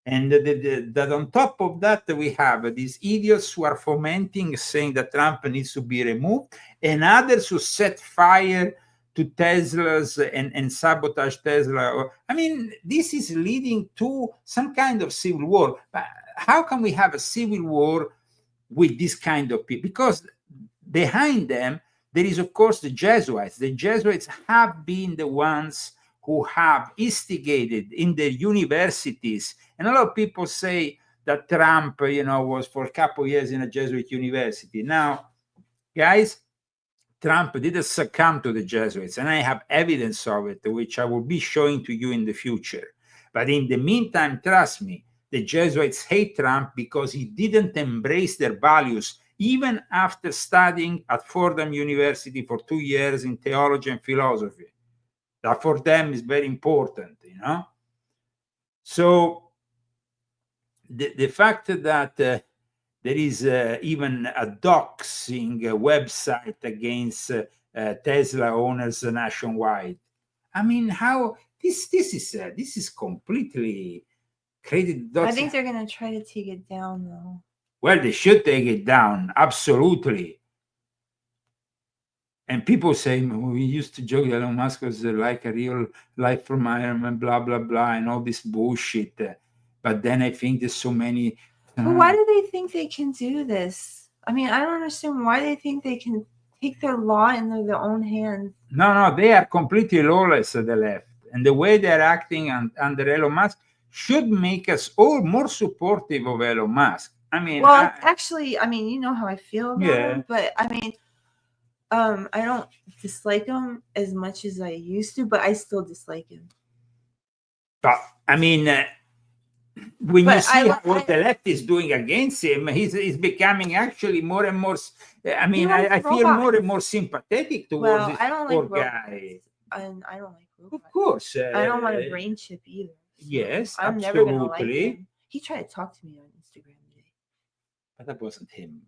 And that on top of that, we have these idiots who are fomenting, saying that Trump needs to be removed, and others who set fire to Teslas and sabotage Tesla. I mean, this is leading to some kind of civil war. But how can we have a civil war with this kind of people? Because behind them, there is, of course, the Jesuits. The Jesuits have been the ones who have instigated in their universities. And a lot of people say that Trump, was for a couple of years in a Jesuit university. Now, guys, Trump didn't succumb to the Jesuits, and I have evidence of it, which I will be showing to you in the future. But in the meantime, trust me, the Jesuits hate Trump because he didn't embrace their values, even after studying at Fordham University for 2 years in theology and philosophy. That for them is very important, So the fact that there is even a doxing website against Tesla owners nationwide. I mean, how this is completely crazy. I think they're going to try to take it down, though. Well, they should take it down, absolutely. And people say, we used to joke that Elon Musk was like a real life from Iron Man, blah, blah, blah, and all this bullshit. But then I think there's so many. But why do they think they can do this? I mean, I don't understand why they think they can take their law in their own hands. No, they are completely lawless at the left. And the way they're acting under Elon Musk should make us all more supportive of Elon Musk. I mean, well, actually, I mean, you know how I feel about him, but I mean, I don't dislike him as much as I used to, but I still dislike him. But I mean, when you see what the left is doing against him, he's becoming actually more and more. I mean, I feel more and more sympathetic towards this poor guy. And I don't like robots. Of course, I don't want a brain chip either. So yes, I'm absolutely. never gonna like him. He tried to talk to me on Instagram today. But that wasn't him,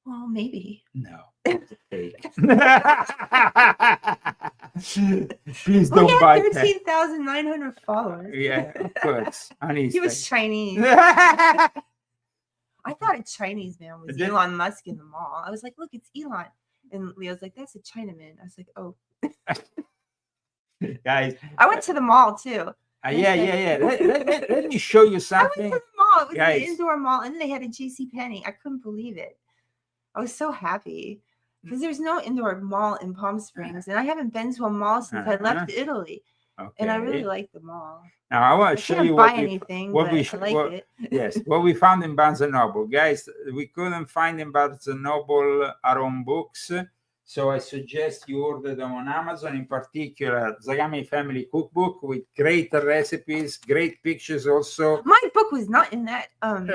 Well, maybe. No. Please We don't buy have that. 13,900 followers. Yeah, of course. On He was Instagram. Chinese. I thought a Chinese man was Then- Elon Musk in the mall. I was like, look, it's Elon. And Leo's like, that's a Chinaman. I was like, oh. Guys, I went to the mall too. yeah. Let me show you I went something. to the mall. It was Guys. an indoor mall, and they had a JCPenney. I couldn't believe it. I was so happy because there's no indoor mall in Palm Springs, and I haven't been to a mall since I left Italy. Okay. And I really like the mall. Now I want I to show can't you buy what we, anything, what but we I sh- like what- it. yes, what we found in Barnes and Noble, guys. We couldn't find in Barnes and Noble our own books, so I suggest you order them on Amazon. In particular, Zagami Family Cookbook with great recipes, great pictures. Also, My book was not in that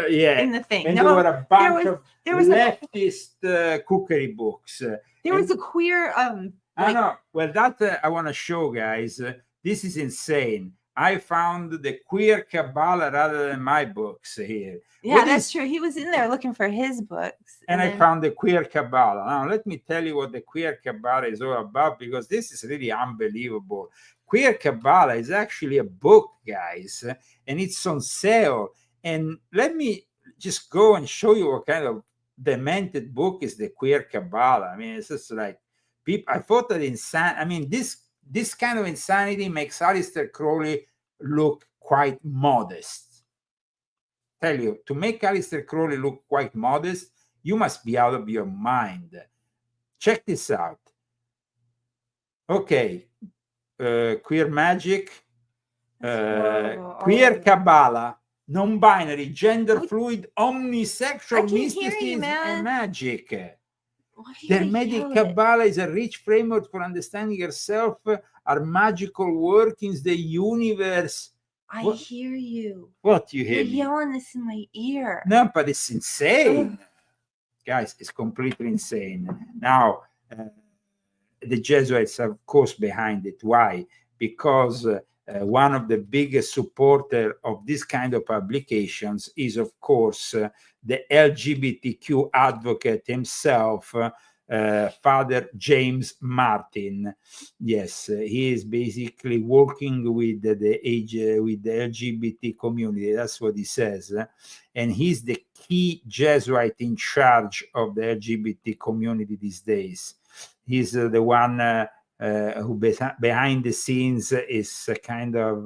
yeah, in the thing. and No, there were a bunch of there was a leftist cookery books. there was a queer I know. Well, that I want to show, guys. This is insane. I found the queer Kabbalah rather than my books here. yeah, What that's is- true. He was in there looking for his books. And I then- found the queer Kabbalah. Now, let me tell you what the queer Kabbalah is all about, because this is really unbelievable. Queer Kabbalah is actually a book, guys, and it's on sale. And let me just go and show you what kind of demented book is the queer Kabbalah. I mean, it's just like people. I thought that I mean, this kind of insanity makes Aleister Crowley look quite modest. Tell you, to make Aleister Crowley look quite modest, you must be out of your mind. Check this out. Okay, queer magic, horrible. queer Oh. Kabbalah, non-binary, gender fluid, omnisexual, I can't hear you, mysticism, man. and magic. Why do The you Hermetic yell it? Kabbalah is a rich framework for understanding yourself, our magical workings, the universe. I What? hear you. What you You're hear me? yelling this in my ear. No, but it's insane. Guys, it's completely insane. Now, the Jesuits are, of course, behind it. Why? Because one of the biggest supporter of this kind of publications is, of course, the LGBTQ advocate himself, Father James Martin. Yes, he is basically working with the LGBT community. That's what he says, and he's the key Jesuit in charge of the LGBT community these days. He's the one who behind the scenes is a kind of,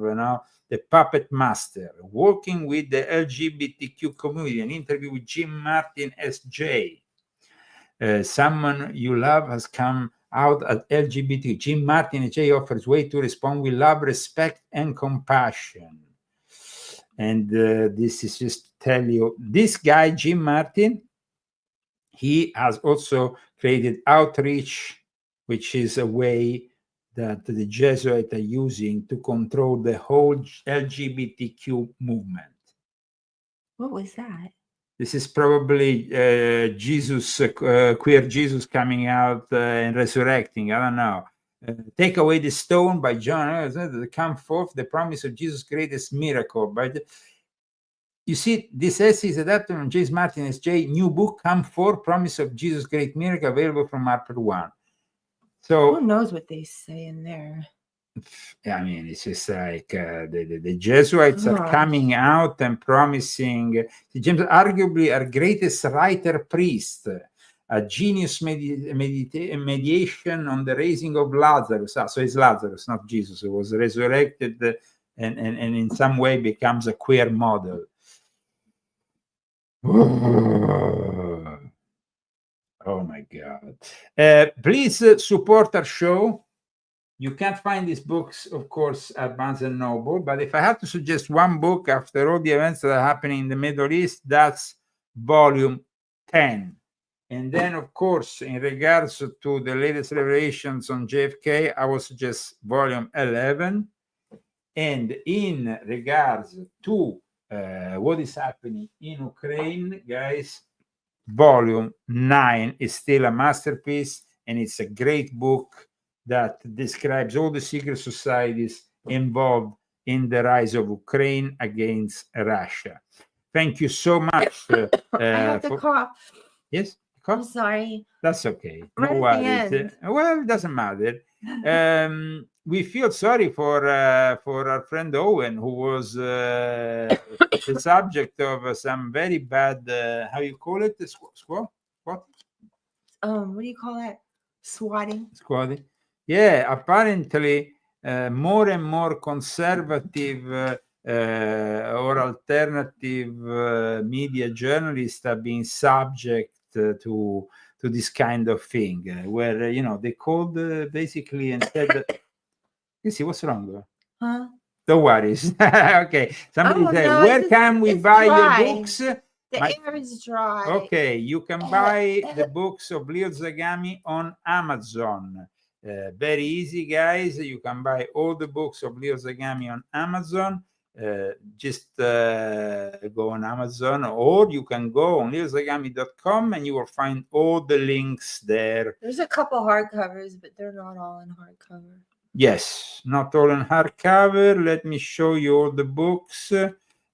the puppet master, working with the LGBTQ community. An interview with Jim Martin, SJ. Someone you love has come out at LGBT. Jim Martin, SJ, offers way to respond with love, respect, and compassion. And this is just to tell you, this guy, Jim Martin, he has also created Outreach, which is a way that the Jesuits are using to control the whole LGBTQ movement. What was that? This is probably Jesus, queer Jesus coming out and resurrecting. I don't know. Take Away the Stone by John. Come forth, the promise of Jesus' greatest miracle. But you see, this essay is adapted from James Martin S.J. new book, Come Forth, Promise of Jesus' Great Miracle, available from Harper One. So Who knows what they say in there? I mean, it's just like the Jesuits are coming out and promising. James, arguably our greatest writer priest, a genius mediation on the raising of Lazarus. So it's Lazarus, not Jesus, who was resurrected and in some way becomes a queer model. Oh my God. Please support our show. You can't find these books, of course, at Barnes & Noble, but if I had to suggest one book after all the events that are happening in the Middle East, that's volume 10. And then, of course, in regards to the latest revelations on JFK, I would suggest volume 11. And in regards to what is happening in Ukraine, guys, volume 9 is still a masterpiece, and it's a great book that describes all the secret societies involved in the rise of Ukraine against Russia. Thank you so much. I have the cough. Yes, I'm sorry. That's okay. Right No at the worries. end. Well, it doesn't matter. We feel sorry for our friend Owen, who was the subject of some very bad, how you call it? What? What do you call that? Swatting. Squad. Yeah, apparently more and more conservative or alternative media journalists are being subject to this kind of thing, where they called basically and said, "You see what's wrong?" Huh? Don't worry. Okay, somebody Oh, said, no, "Where it's can we it's buy dry. your books?" The My- air is dry. Okay, you can buy the books of Leo Zagami on Amazon. Very easy, guys. You can buy all the books of Leo Zagami on Amazon. Just go on Amazon, or you can go on leozagami.com and you will find all the links there. There's a couple hardcovers, but they're not all in hardcover. Yes, not all in hardcover. Let me show you all the books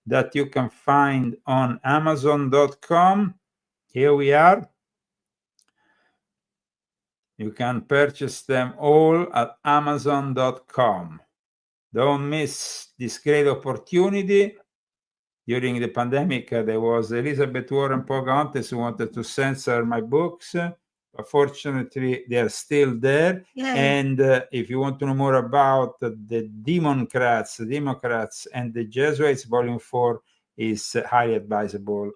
that you can find on Amazon.com. Here we are. You can purchase them all at Amazon.com. Don't miss this great opportunity. During the pandemic, there was Elizabeth Warren Pocahontas who wanted to censor my books. But fortunately, they are still there. Yay. And if you want to know more about the Democrats, and the Jesuits, Volume 4 is highly advisable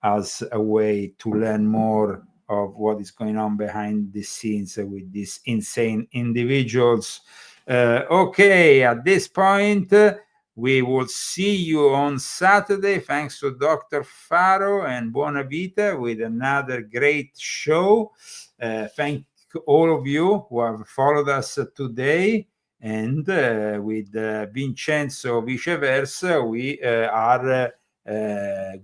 as a way to learn more of what is going on behind the scenes with these insane individuals. Okay, at this point, we will see you on Saturday. Thanks to Dr. Faro and Buona Vita with another great show. Thank all of you who have followed us today. And with Vincenzo viceversa, we are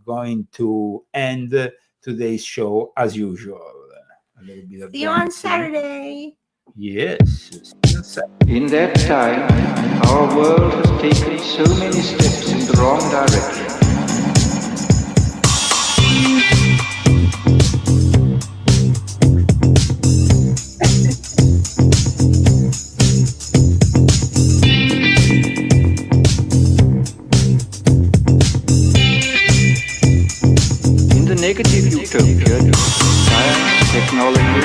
going to end today's show as usual. A little bit of See you on dancing. Saturday. Yes. In that time, our world has taken so many steps in the wrong direction. In the negative utopia, science, technology,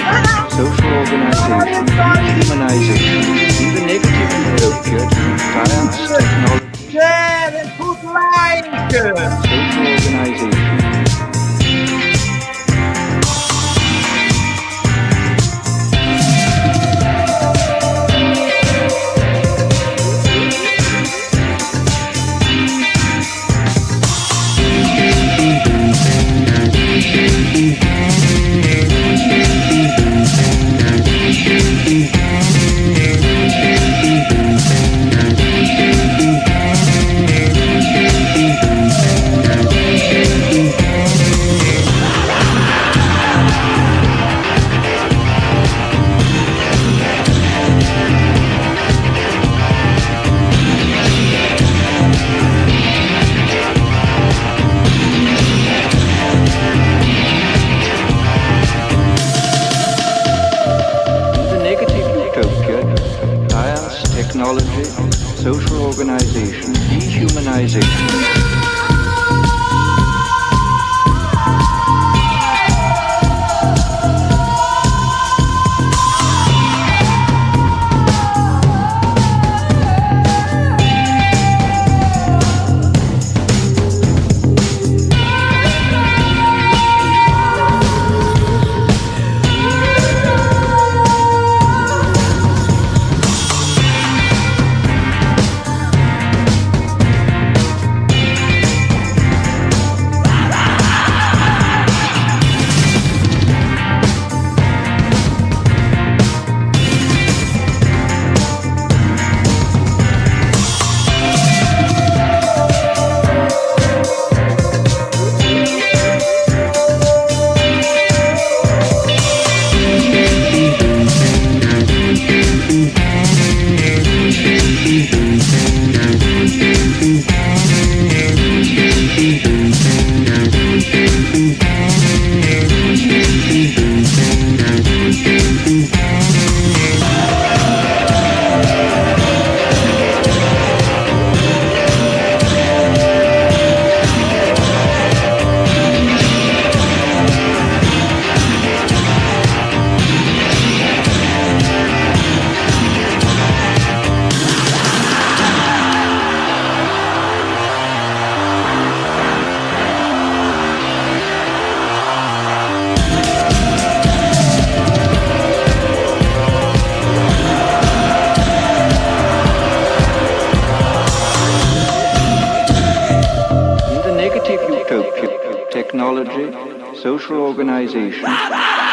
social organization, dehumanization. In the negative utopia, science, technology, Share and put like. social organization. Technology, social organization, dehumanization. negative utopia, technology, social organization,